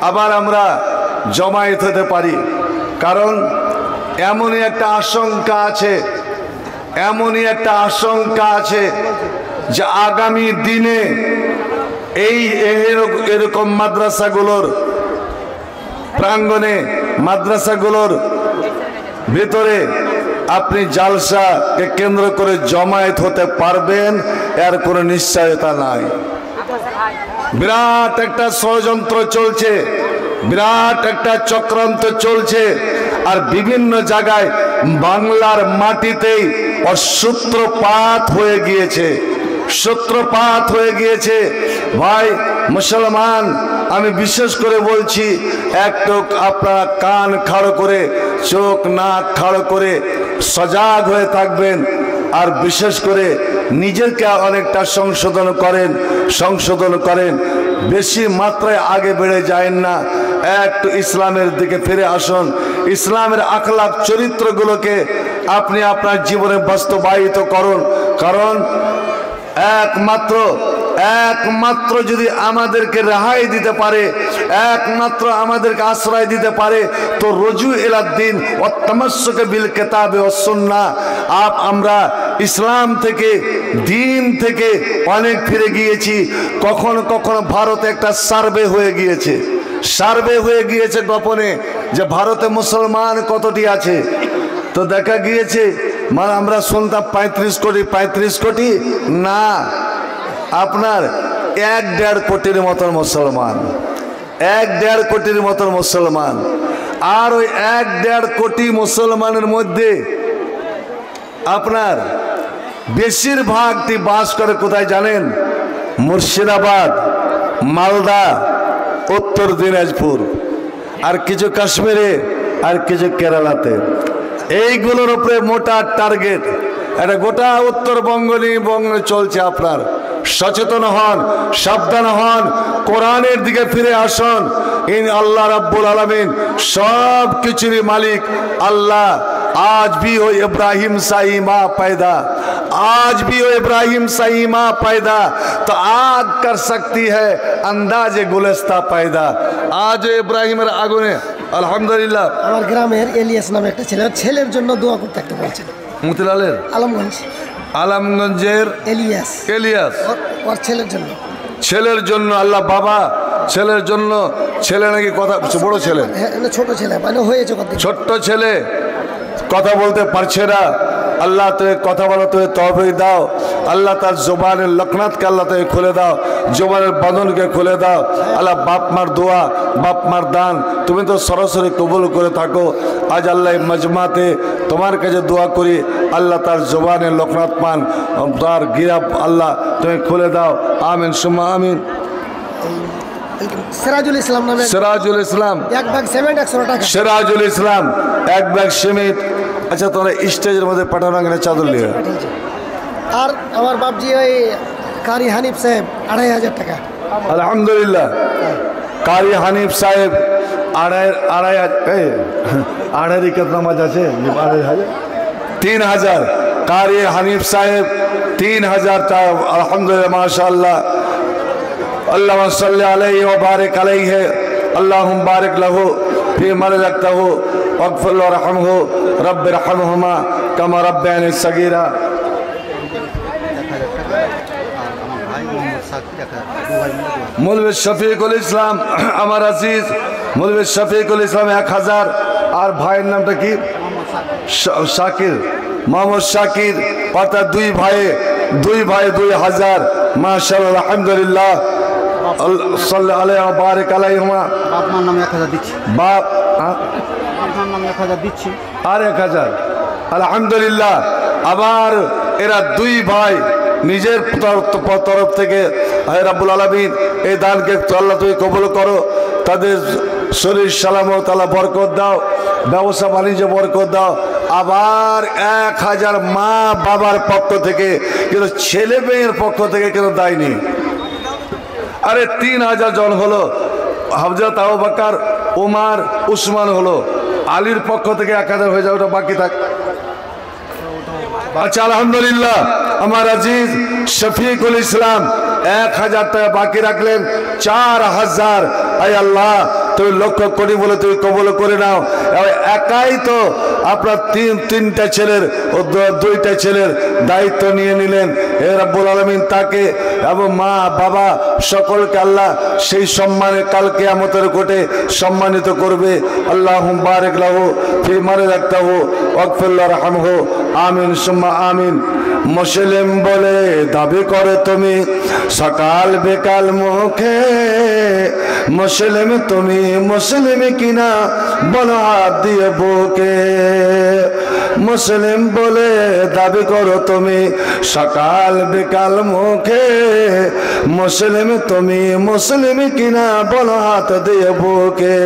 A: আবার আমরা জমায়েত হতে পারি। কারণ এমনই একটা আশঙ্কা আছে, এমনই একটা আশঙ্কা আছে যে আগামী দিনে এই এরকম মাদ্রাসাগুলোর প্রাঙ্গণে, মাদ্রাসাগুলোর ভিতরে আপনি জালসাকে কেন্দ্র করে জমায়েত হতে পারবেন, এর কোনো নিশ্চয়তা নাই। বিরাট একটা ষড়যন্ত্র চলছে, বিরাট একটা চক্রান্ত চলছে, আর বিভিন্ন জায়গায় বাংলার মাটিতেই সূত্রপাত হয়ে গিয়েছে, সূত্রপাত হয়ে গিয়েছে। ভাই মুসলমান, আমি বিশেষ করে বলছি, একটু আপনারা কান খাড়ো করে, চোখ নাক খাড়ো করে সজাগ হয়ে থাকবেন, আর বিশেষ করে নিজেকে অনেকটা সংশোধন করেন। বেশি মাত্রায় আগে বেড়ে যায় না, একটু ইসলামের দিকে ফিরে আসুন। ইসলামের আখলাক চরিত্রগুলোকে আপনি আপনার জীবনে বাস্তবায়িত করুন। কারণ একমাত্র যদি আমাদেরকে রেহাই দিতে পারে, একমাত্র আমাদেরকে আশ্রয় দিতে পারে, তো রজু ইলাদ্দিন ও তামাসসুক বিল কিতাবে ওয়াস সুন্নাহ। আমরা ইসলাম থেকে, দিন থেকে অনেক ফিরে গিয়েছি। কখনো কখনো ভারতে একটা সার্ভে হয়ে গিয়েছে গোপনে, যে ভারতে মুসলমান কতটি আছে। তো দেখা গিয়েছে, মানে আমরা শুনতাম 35 কোটি না, আপনার 1.5 কোটির মতন মুসলমান, 1.5 কোটির মতন মুসলমান। আর ওই 1.5 কোটি মুসলমানের মধ্যে আপনার বেশিরভাগটি বাস করে কোথায় জানেন? মুর্শিদাবাদ, মালদা, উত্তর দিনাজপুর, আর কিছু কাশ্মীরে, আর কিছু কেরালাতে। এইগুলোর উপরে মোটা টার্গেট, এটা গোটা উত্তরবঙ্গ নিয়ে চলছে। আপনার সচেতন হন, সাবধান হন, কোরআনের দিকে ফিরে আসুন। আল্লাহ রাব্বুল আলামিন সব কিছুরই মালিক আল্লাহ। आज भी हो इब्राहिम सा ईमा पैदा, आज भी हो इब्राहिम सा ईमा पैदा, तो आग कर सकती है अंदाजे गुलस्ता पैदा। आज इब्राहिमेर आগুনে আলহামদুলিল্লাহ।
D: আমার গ্রামের এলিয়াস নামে একটা ছেলে, ছেলের জন্য দোয়া করতে একটা বলছেন।
A: মতিলালের আলমগঞ্জের এলিয়াস
D: ওর ছেলের জন্য
A: আল্লাহ বাবা, ছেলের জন্য। ছেলে নাকি কথা, বড় ছেলে,
D: ছোট ছেলে মানে হয়েছে,
A: ছোট্ট ছেলে, কথা বলতে পারছে না। আল্লাহ তোকে কথা বলো, তোকে তৌফিক দাও। আল্লাহ তার জবানের লকনাতকে আল্লাহ তোকে খুলে দাও, জবানের বাঁধনকে খুলে দাও। আল্লাহ বাপ মার দোয়া, বাপ মার দান তুমি তো সরাসরি কবুল করে থাকো। আজ আল্লাহ মজমাতে তোমার কাছে দোয়া করি, আল্লাহ তার জবানের লকনাত পান, তার গিরাব আল্লাহ তুমি খুলে দাও। আমিন সুম্মা আমিন।
D: সিরাজুল ইসলাম নামে,
A: সিরাজুল ইসলাম,
D: এক ব্যাগ সিমেন্ট 100 টাকা।
A: সিরাজুল ইসলাম, এক ব্যাগ সিমেন্ট। আচ্ছা, তোমরা স্টেজের মধ্যে পাঠানো কেন চাদর নিয়ে?
D: আর আমার বাপজি ওই কারি হানিফ সাহেব 2500 টাকা।
A: আলহামদুলিল্লাহ, কারি হানিফ সাহেব আড়াই কিतना মাছ আছে? 3000। কারি হানিফ সাহেব 3000 টাকা। আলহামদুলিল্লাহ, মাশাআল্লাহ। अल्लाहुम्मा सल्ली अलैहि व बारिक अलैहि, अल्लाहुम्मा बारिक लहु फी मा रज़क़तहु वग़फ़िर लहु वरहमहु रब्बिरहमहुमा कमा रब्बयानी सगीरा। मौलवी शफीकुल इस्लाम আমার আজিজ, मौलवी शफीकुल इस्लाम 1000। আর ভাইয়ের নামটা কি? শাকির, মোহাম্মদ শাকির। অর্থাৎ দুই ভাই 2000। মাশাআল্লাহ, আলহামদুলিল্লাহ। সাল্লাল্লাহু আলাইহি ওয়া বারিক আলাইহিমা।
B: আপনার নামে 1000 দিচ্ছি। আপনার নামে 1000 দিচ্ছি।
A: আর 1000। আলহামদুলিল্লাহ। আবার এরা দুই ভাই নিজের তরফ থেকে, হে রাব্বুল আলামিন এই দানকে আল্লাহ তুমি কবুল করো। তাদের শরীর সালামত আল্লাহ বরকত দাও, ব্যবসা বাণিজ্য বরকত দাও। আবার 1000 মা বাবার পক্ষ থেকে, কিন্তু ছেলে মেয়ের পক্ষ থেকে কেন দেয়নি? আরে 3000 জন হলো। হযরত আবু বকর, ওমর, উসমান হলো। আলীর পক্ষ থেকে 1000 হয়ে যাবে, ওটা বাকি থাক। আচ্ছা, আলহামদুলিল্লাহ। আমার আজিজ শফিকুল ইসলাম 1000 টাকা বাকি রাখলেন। 4000। আয় আল্লাহ, তুমি লক্ষ কোটি বলে তুমি কবুল করে নাও। একাই তো আপনার তিনটা ছেলের ও দুইটা ছেলের দায়িত্ব নিয়ে নিলেন। হে রব্বুল আলামিন তাকে এবং মা বাবা সকলকে আল্লাহ সেই সম্মানে কাল কিয়ামতের কোটে সম্মানিত করবে। আল্লাহুম্মা বারিক লাহু ফি মারযাতাহু ওয়াগফির লাহু আমিন সুম্মা আমিন। মুসলিম বলে দাবি করে তুমি সকাল বেকাল মুখে, মুসলিম তুমি মুসলিম কিনা বলো হাত দিয়ে বুকে। মুসলিম বলে দাবি করো তুমি সকাল বেকাল মুখে, মুসলিম তুমি মুসলিম কিনা বলো হাত দিয়ে বুকে।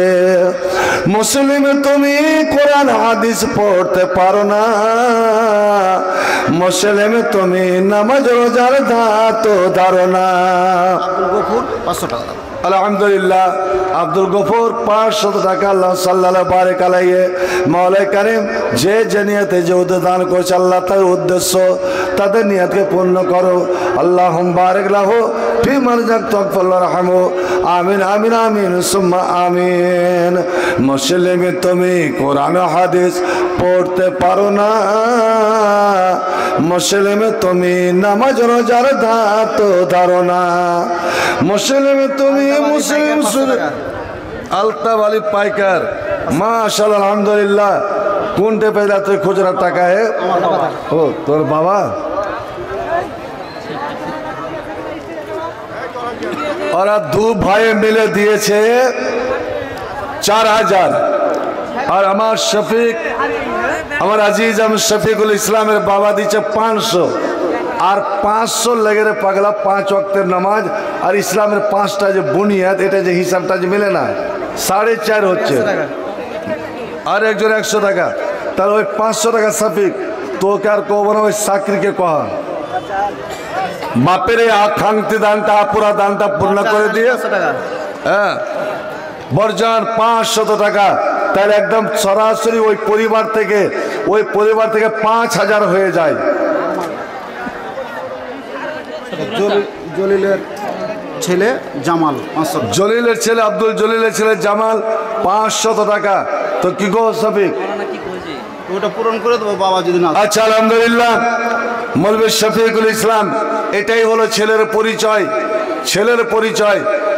A: মুসলিম তুমি কোরআন হাদিস পড়তে পারো না, মুসলিম তুমি নামাজ রোজার ধাত ধারো না।
B: আব্দুল গফুর 500 টাকা।
A: আলহামদুলিল্লাহ আব্দুল গফুর 500 টাকা। আল্লাহ সাল্লাল্লাহু বারিক আলাইহি। মাওলাই কারীম যে নিয়তে যে দান করছে আল্লাহ তার উদ্দেশ্য তাদের নিয়তকে পূর্ণ করো। আল্লাহুম্মা বারিক লাহু ফি মারযাতাহু ওয়ারহামহু আমিন আমিন আমিন সুম্মা আমিন। মুসলিম তুমি কোরআন হাদিস পড়তে পারো না, মুসলিম তুমি নামাজ রোজার ধাত ধারো না। মুসলিম তুমি মুসলিম আলতাফ আলী পাইকার মাশাআল্লাহ আলহামদুলিল্লাহ। কোনটে পেলা তুই খুচরা টাকা হে? ও তোর বাবা। ওরা দু ভাই মিলে দিয়েছে 4000 আর আমার শফিক আমার আজিজ শফিকুল ইসলামের বাবা দিচ্ছে 500 আর 500 লেগে রে পাগলা 5 ওয়াক্তের নামাজ আর ইসলামের 5টা যে বুনিয়াদ এটা যে হিসাবটা যে মিলে না 4.5 হচ্ছে আর একজন 100 টাকা। তাহলে ওই 500 টাকা শফিক তোকে আর কব না, ওই চাকরিকে কহা বাপের এই আকাঙ্ক্ষিত দানটা পুরা দানটা পূর্ণ করে দিয়ে হ্যাঁ বর্জন 500 টাকা। তাহলে একদম সরাসরি ওই পরিবার থেকে 5000 হয়ে যায়।
C: জলিলের ছেলে জামাল 500 টাকা।
A: জলিলের ছেলে আব্দুল জলিলের ছেলে জামাল 500 টাকা। তো কি গো শফিক
C: ওটা পূরণ করে দেবো বাবা যদি না।
A: আচ্ছা আলহামদুলিল্লাহ মৌলভী শফিকুল ইসলাম এটাই হলো ছেলের পরিচয়। ছেলের পরিচয়